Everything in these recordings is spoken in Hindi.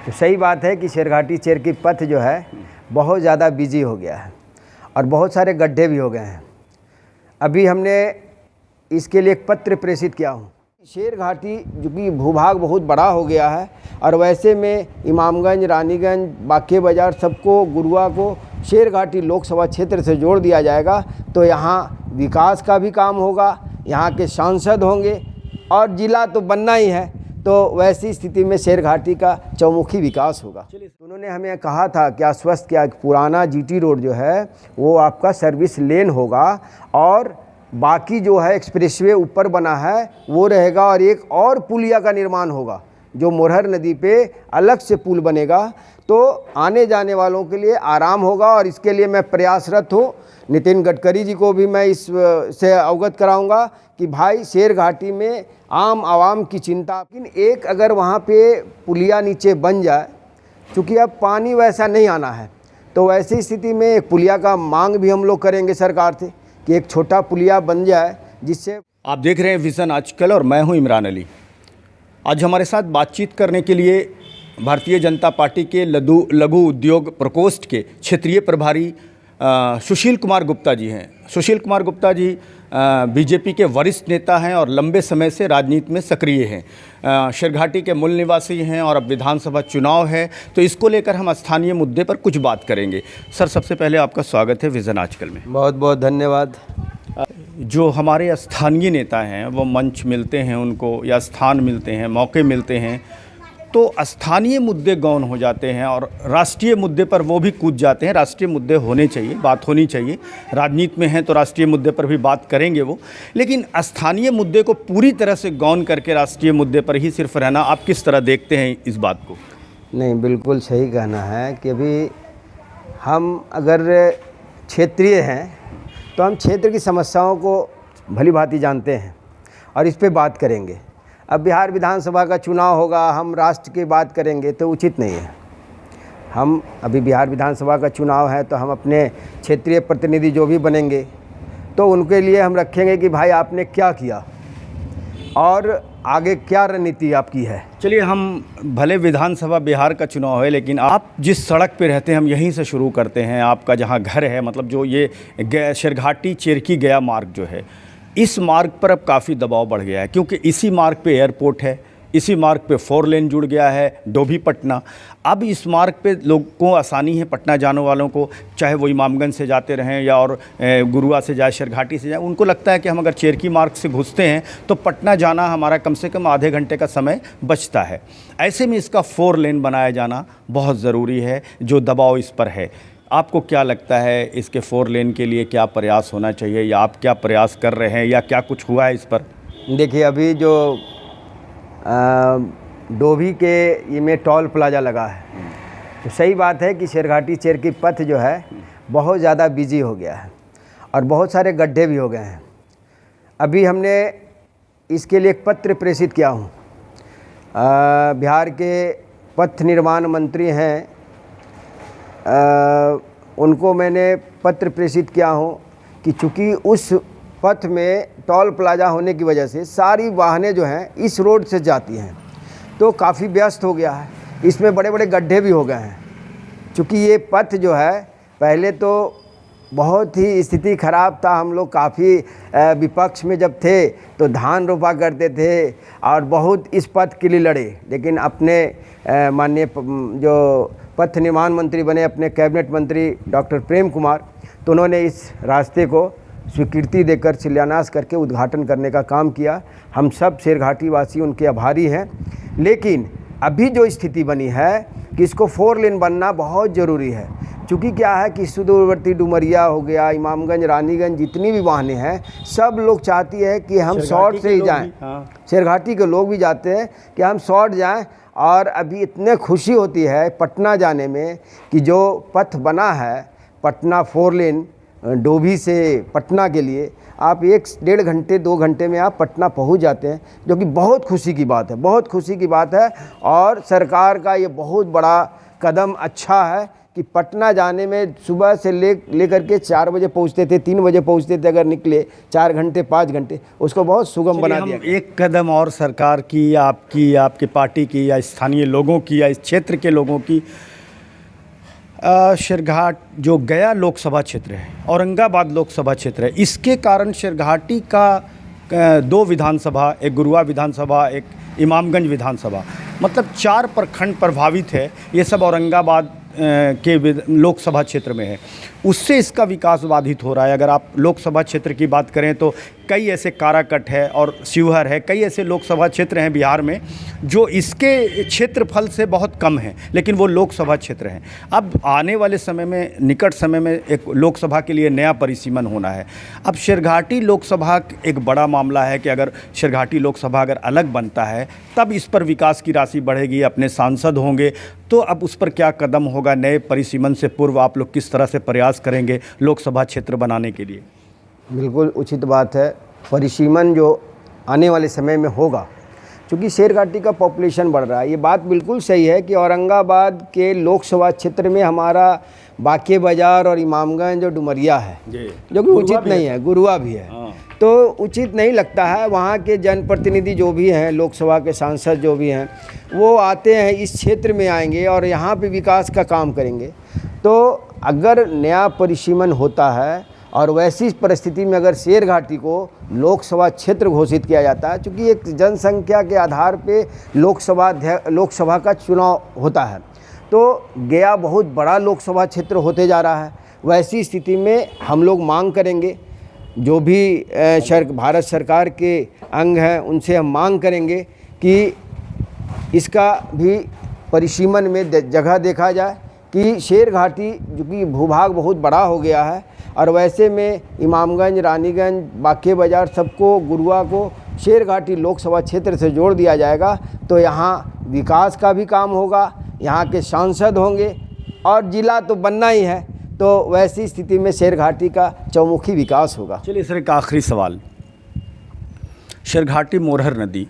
तो सही बात है कि शेरघाटी चेरकी पथ जो है बहुत ज़्यादा बिजी हो गया है और बहुत सारे गड्ढे भी हो गए हैं। अभी हमने इसके लिए एक पत्र प्रेषित किया हूँ। शेरघाटी जो कि भूभाग बहुत बड़ा हो गया है और वैसे में इमामगंज, रानीगंज, बाके बाज़ार सबको, गुरुआ को शेरघाटी लोकसभा क्षेत्र से जोड़ दिया जाएगा तो यहाँ विकास का भी काम होगा, यहाँ के सांसद होंगे और ज़िला तो बनना ही है। तो वैसी स्थिति में शेरघाटी का चौमुखी विकास होगा। उन्होंने हमें कहा था कि आश्वस्त किया कि पुराना जीटी रोड जो है वो आपका सर्विस लेन होगा और बाकी जो है एक्सप्रेसवे ऊपर बना है वो रहेगा और एक और पुलिया का निर्माण होगा जो मोरहर नदी पे अलग से पुल बनेगा तो आने जाने वालों के लिए आराम होगा। और इसके लिए मैं प्रयासरत हूँ। नितिन गडकरी जी को भी मैं इस से अवगत कराऊंगा कि भाई शेरघाटी में आम आवाम की चिंता, लेकिन एक अगर वहाँ पे पुलिया नीचे बन जाए, चूँकि अब पानी वैसा नहीं आना है तो वैसी स्थिति में एक पुलिया का मांग भी हम लोग करेंगे सरकार से कि एक छोटा पुलिया बन जाए जिससे। आप देख रहे हैं विज़न आजकल और मैं हूं इमरान अली। आज हमारे साथ बातचीत करने के लिए भारतीय जनता पार्टी के लघु उद्योग प्रकोष्ठ के क्षेत्रीय प्रभारी सुशील कुमार गुप्ता जी हैं। सुशील कुमार गुप्ता जी बीजेपी के वरिष्ठ नेता हैं और लंबे समय से राजनीति में सक्रिय हैं। शेरघाटी के मूल निवासी हैं और अब विधानसभा चुनाव है तो इसको लेकर हम स्थानीय मुद्दे पर कुछ बात करेंगे। सर, सबसे पहले आपका स्वागत है विज़न आजकल में। बहुत बहुत धन्यवाद। जो हमारे स्थानीय नेता हैं वो मंच मिलते हैं उनको, या स्थान मिलते हैं, मौके मिलते हैं तो स्थानीय मुद्दे गौण हो जाते हैं और राष्ट्रीय मुद्दे पर वो भी कूद जाते हैं। राष्ट्रीय मुद्दे होने चाहिए, बात होनी चाहिए। राजनीति में हैं तो राष्ट्रीय मुद्दे पर भी बात करेंगे वो, लेकिन स्थानीय मुद्दे को पूरी तरह से गौण करके राष्ट्रीय मुद्दे पर ही सिर्फ रहना, आप किस तरह देखते हैं इस बात को? नहीं, बिल्कुल सही कहना है कि अभी हम अगर क्षेत्रीय हैं तो हम क्षेत्र की समस्याओं को भली भांति जानते हैं और इस पे बात करेंगे। अब बिहार विधानसभा का चुनाव होगा, हम राष्ट्र की बात करेंगे तो उचित नहीं है। हम अभी बिहार विधानसभा का चुनाव है तो हम अपने क्षेत्रीय प्रतिनिधि जो भी बनेंगे तो उनके लिए हम रखेंगे कि भाई आपने क्या किया और आगे क्या रणनीति आपकी है। चलिए, हम भले विधानसभा बिहार का चुनाव है लेकिन आप जिस सड़क पे रहते हैं हम यहीं से शुरू करते हैं। आपका जहाँ घर है, मतलब जो ये शेरघाटी चेरकी गया मार्ग जो है, इस मार्ग पर अब काफ़ी दबाव बढ़ गया है क्योंकि इसी मार्ग पे एयरपोर्ट है, इसी मार्ग पे 4 लेन जुड़ गया है, डोभी पटना। अब इस मार्ग पे लोगों को आसानी है, पटना जाने वालों को, चाहे वो इमामगंज से जाते रहें या और गुरुआ से जाए, शेरघाटी से जाए, उनको लगता है कि हम अगर चेरकी मार्ग से घुसते हैं तो पटना जाना हमारा कम से कम आधे घंटे का समय बचता है। ऐसे में इसका 4 लेन बनाया जाना बहुत ज़रूरी है, जो दबाव इस पर है। आपको क्या लगता है इसके 4 लेन के लिए क्या प्रयास होना चाहिए, या आप क्या प्रयास कर रहे हैं, या क्या कुछ हुआ है इस पर? देखिए, अभी जो डोभी के ये में टोल प्लाजा लगा है तो सही बात है कि शेरघाटी चेरकी पथ जो है बहुत ज़्यादा बिजी हो गया है और बहुत सारे गड्ढे भी हो गए हैं। अभी हमने इसके लिए एक पत्र प्रेषित किया हूँ। बिहार के पथ निर्माण मंत्री हैं, उनको मैंने पत्र प्रेषित किया हूँ कि चूँकि उस पथ में टोल प्लाजा होने की वजह से सारी वाहनें जो हैं इस रोड से जाती हैं तो काफ़ी व्यस्त हो गया है। इसमें बड़े बड़े गड्ढे भी हो गए हैं। चूँकि ये पथ जो है पहले तो बहुत ही स्थिति ख़राब था, हम लोग काफ़ी विपक्ष में जब थे तो धान रोपा करते थे और बहुत इस पथ के लिए लड़े, लेकिन अपने माननीय जो पथ निर्माण मंत्री बने, अपने कैबिनेट मंत्री डॉक्टर प्रेम कुमार, तो उन्होंने इस रास्ते को स्वीकृति देकर शिलान्यास करके उद्घाटन करने का काम किया। हम सब शेरघाटी वासी उनके आभारी हैं। लेकिन अभी जो स्थिति बनी है कि इसको 4 लेन बनना बहुत ज़रूरी है। चूँकि क्या है कि सुदूरवर्ती डुमरिया हो गया, इमामगंज, रानीगंज, जितनी भी वाहनें हैं सब लोग चाहती है कि हम शॉर्ट से ही जाएँ। शेरघाटी के लोग भी जाते हैं कि हम शॉर्ट जाएँ और अभी इतने खुशी होती है पटना जाने में कि जो पथ बना है पटना 4 लेन डोभी से पटना के लिए, आप 1-1.5 घंटे 2 घंटे में आप पटना पहुंच जाते हैं, जो कि बहुत खुशी की बात है, बहुत खुशी की बात है। और सरकार का ये बहुत बड़ा कदम अच्छा है कि पटना जाने में सुबह से लेकर के 4 बजे पहुंचते थे, 3 बजे पहुंचते थे, अगर निकले 4 घंटे 5 घंटे, उसको बहुत सुगम बना दिया। एक कदम और सरकार की या आपकी या आपकी पार्टी की या स्थानीय लोगों की या इस क्षेत्र के लोगों की, शेरघाट जो गया लोकसभा क्षेत्र है, औरंगाबाद लोकसभा क्षेत्र है, इसके कारण शेरघाटी का 2 विधानसभा, एक गुरुआ विधानसभा, एक इमामगंज विधानसभा, मतलब 4 प्रखंड प्रभावित है। ये सब औरंगाबाद के लोकसभा क्षेत्र में है, उससे इसका विकास बाधित हो रहा है। अगर आप लोकसभा क्षेत्र की बात करें तो कई ऐसे काराकट है और शिवहर है, कई ऐसे लोकसभा क्षेत्र हैं बिहार में जो इसके क्षेत्रफल से बहुत कम हैं, लेकिन वो लोकसभा क्षेत्र हैं। अब आने वाले समय में, निकट समय में एक लोकसभा के लिए नया परिसीमन होना है। अब शेरघाटी लोकसभा एक बड़ा मामला है कि अगर शेरघाटी लोकसभा अगर अलग बनता है तब इस पर विकास की राशि बढ़ेगी, अपने सांसद होंगे, तो अब उस पर क्या कदम होगा? नए परिसीमन से पूर्व आप लोग किस तरह से प्रयास करेंगे लोकसभा क्षेत्र बनाने के लिए? बिल्कुल उचित बात है। परिसीमन जो आने वाले समय में होगा, क्योंकि शेरघाटी का पॉपुलेशन बढ़ रहा है, ये बात बिल्कुल सही है कि औरंगाबाद के लोकसभा क्षेत्र में हमारा बाके बाजार और इमामगंज और डुमरिया है, जो कि उचित नहीं है, गुरुआ भी है, तो उचित नहीं लगता है। वहाँ के जनप्रतिनिधि जो भी हैं, लोकसभा के सांसद जो भी हैं, वो आते हैं, इस क्षेत्र में आएंगे और यहाँ पे विकास का काम करेंगे। तो अगर नया परिसीमन होता है और वैसी परिस्थिति में अगर शेरघाटी को लोकसभा क्षेत्र घोषित किया जाता है, क्योंकि एक जनसंख्या के आधार पे लोकसभा का चुनाव होता है, तो गया बहुत बड़ा लोकसभा क्षेत्र होते जा रहा है। वैसी स्थिति में हम लोग मांग करेंगे, जो भी भारत सरकार के अंग हैं उनसे हम मांग करेंगे कि इसका भी परिसीमन में जगह देखा जाए कि शेरघाटी, जो कि भूभाग बहुत बड़ा हो गया है, और वैसे में इमामगंज, रानीगंज, बाके बाजार सबको, गुरुआ को शेरघाटी लोकसभा क्षेत्र से जोड़ दिया जाएगा, तो यहाँ विकास का भी काम होगा, यहाँ के सांसद होंगे और ज़िला तो बनना ही है, तो वैसी स्थिति में शेरघाटी का चौमुखी विकास होगा। चलिए सर, एक आखिरी सवाल। शेरघाटी मोरहर नदी,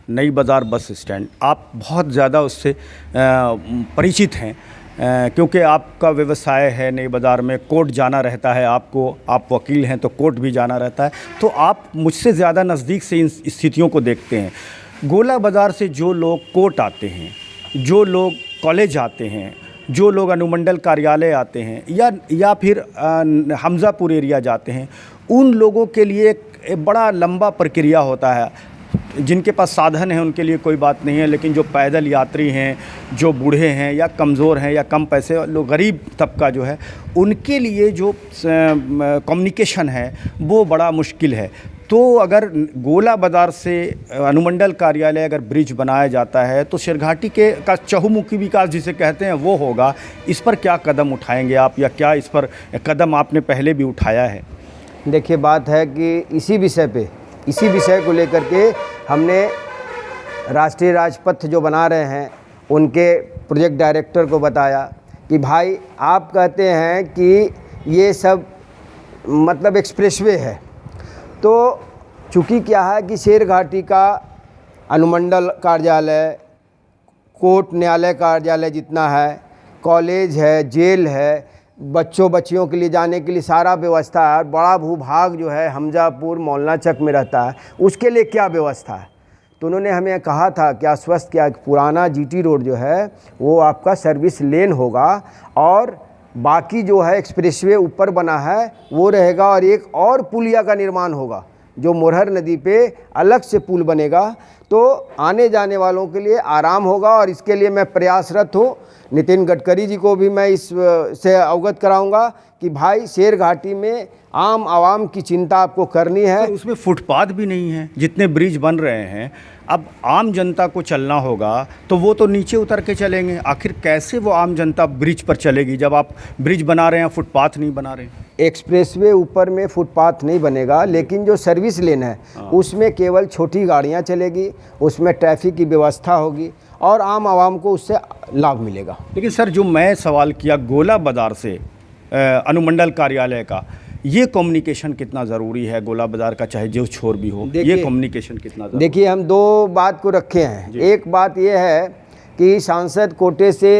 नई बाज़ार बस स्टैंड, आप बहुत ज़्यादा उससे परिचित हैं, क्योंकि आपका व्यवसाय है नई बाज़ार में, कोर्ट जाना रहता है आपको, आप वकील हैं तो कोर्ट भी जाना रहता है, तो आप मुझसे ज़्यादा नज़दीक से इन स्थितियों को देखते हैं। गोला बाज़ार से जो लोग कोर्ट आते हैं, जो लोग कॉलेज आते हैं, जो लोग अनुमंडल कार्यालय आते हैं, या फिर हमज़ापुर एरिया जाते हैं, उन लोगों के लिए एक बड़ा लंबा प्रक्रिया होता है। जिनके पास साधन है उनके लिए कोई बात नहीं है, लेकिन जो पैदल यात्री हैं, जो बूढ़े हैं या कमज़ोर हैं या कम पैसे लोग, गरीब तबका जो है, उनके लिए जो कम्युनिकेशन है वो बड़ा मुश्किल है। तो अगर गोला बाज़ार से अनुमंडल कार्यालय अगर ब्रिज बनाया जाता है तो शेरघाटी का चहुमुखी विकास जिसे कहते हैं वो होगा। इस पर क्या कदम उठाएंगे आप, या क्या इस पर कदम आपने पहले भी उठाया है? देखिए, बात है कि इसी विषय को लेकर के हमने राष्ट्रीय राजपथ जो बना रहे हैं उनके प्रोजेक्ट डायरेक्टर को बताया कि भाई, आप कहते हैं कि ये सब मतलब एक्सप्रेसवे है, तो चूँकि क्या है कि शेरघाटी का अनुमंडल कार्यालय, कोर्ट न्यायालय कार्यालय जितना है, कॉलेज है, जेल है, बच्चियों के लिए जाने के लिए सारा व्यवस्था है, बड़ा भूभाग जो है हमजापुर मौलाना चक में रहता है, उसके लिए क्या व्यवस्था है? तो उन्होंने हमें कहा था, क्या आश्वस्त किया कि पुराना जीटी रोड जो है वो आपका सर्विस लेन होगा और बाकी जो है एक्सप्रेसवे ऊपर बना है वो रहेगा, और एक और पुलिया का निर्माण होगा जो मोरहर नदी पे अलग से पुल बनेगा, तो आने जाने वालों के लिए आराम होगा। और इसके लिए मैं प्रयासरत हूँ। नितिन गडकरी जी को भी मैं इस से अवगत कराऊंगा कि भाई, शेरघाटी में आम आवाम की चिंता आपको करनी है। तो उसमें फुटपाथ भी नहीं है, जितने ब्रिज बन रहे हैं, अब आम जनता को चलना होगा तो वो तो नीचे उतर के चलेंगे। आखिर कैसे वो आम जनता ब्रिज पर चलेगी जब आप ब्रिज बना रहे हैं, फुटपाथ नहीं बना रहे हैं? एक्सप्रेसवे ऊपर में फुटपाथ नहीं बनेगा, लेकिन जो सर्विस लेन है उसमें केवल छोटी गाड़ियां चलेगी, उसमें ट्रैफिक की व्यवस्था होगी और आम आवाम को उससे लाभ मिलेगा। लेकिन सर, जो मैं सवाल किया गोला बाज़ार से अनुमंडल कार्यालय का, ये कम्युनिकेशन कितना ज़रूरी है गोला बाज़ार का, चाहे जो छोर भी हो, ये कम्युनिकेशन कितना ज़रूरी? देखिए, हम 2 बात को रखे हैं। एक बात ये है कि सांसद कोटे से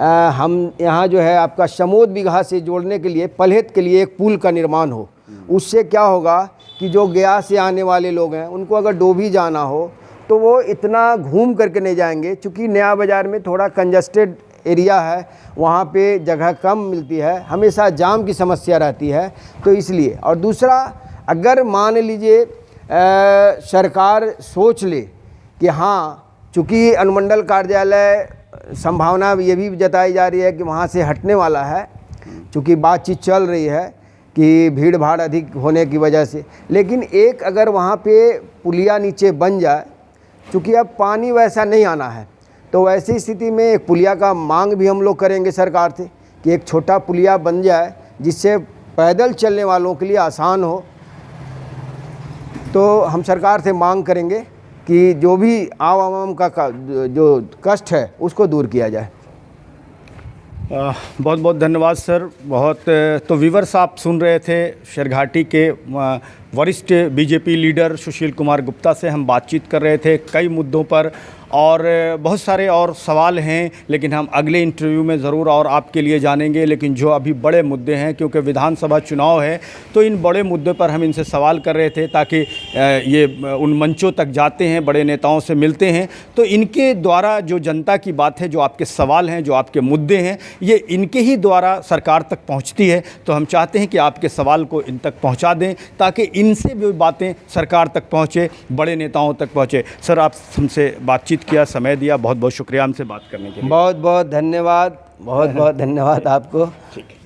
हम यहाँ जो है आपका शमोद बिगहा से जोड़ने के लिए पलहेत के लिए एक पुल का निर्माण हो। उससे क्या होगा कि जो गया से आने वाले लोग हैं उनको अगर डोभी जाना हो तो वो इतना घूम करके नहीं जाएंगे, क्योंकि नया बाज़ार में थोड़ा कंजस्टेड एरिया है, वहाँ पे जगह कम मिलती है, हमेशा जाम की समस्या रहती है। तो इसलिए, और दूसरा, अगर मान लीजिए सरकार सोच ले कि हाँ, चूँकि अनुमंडल कार्यालय संभावना ये भी जताई जा रही है कि वहाँ से हटने वाला है, चूँकि बातचीत चल रही है कि भीड़ भाड़ अधिक होने की वजह से, लेकिन एक अगर वहाँ पे पुलिया नीचे बन जाए, चूँकि अब पानी वैसा नहीं आना है, तो वैसी स्थिति में एक पुलिया का मांग भी हम लोग करेंगे सरकार से कि एक छोटा पुलिया बन जाए जिससे पैदल चलने वालों के लिए आसान हो। तो हम सरकार से मांग करेंगे कि जो भी आवाम का जो कष्ट है उसको दूर किया जाए। बहुत बहुत धन्यवाद सर। बहुत तो व्यूअर्स, आप सुन रहे थे शेरघाटी के वरिष्ठ बीजेपी लीडर सुशील कुमार गुप्ता से हम बातचीत कर रहे थे कई मुद्दों पर, और बहुत सारे और सवाल हैं, लेकिन हम अगले इंटरव्यू में ज़रूर और आपके लिए जानेंगे। लेकिन जो अभी बड़े मुद्दे हैं, क्योंकि विधानसभा चुनाव है, तो इन बड़े मुद्दों पर हम इनसे सवाल कर रहे थे ताकि ये उन मंचों तक जाते हैं, बड़े नेताओं से मिलते हैं, तो इनके द्वारा जो जनता की बात है, जो आपके सवाल हैं, जो आपके मुद्दे हैं, ये इनके ही द्वारा सरकार तक पहुँचती है। तो हम चाहते हैं कि आपके सवाल को इन तक पहुँचा दें ताकि इनसे भी बातें सरकार तक पहुँचे, बड़े नेताओं तक पहुँचे। सर, आप हमसे बातचीत किया, समय दिया, बहुत बहुत शुक्रिया हमसे बात करने के लिए। बहुत बहुत धन्यवाद, बहुत बहुत धन्यवाद आपको। ठीक है।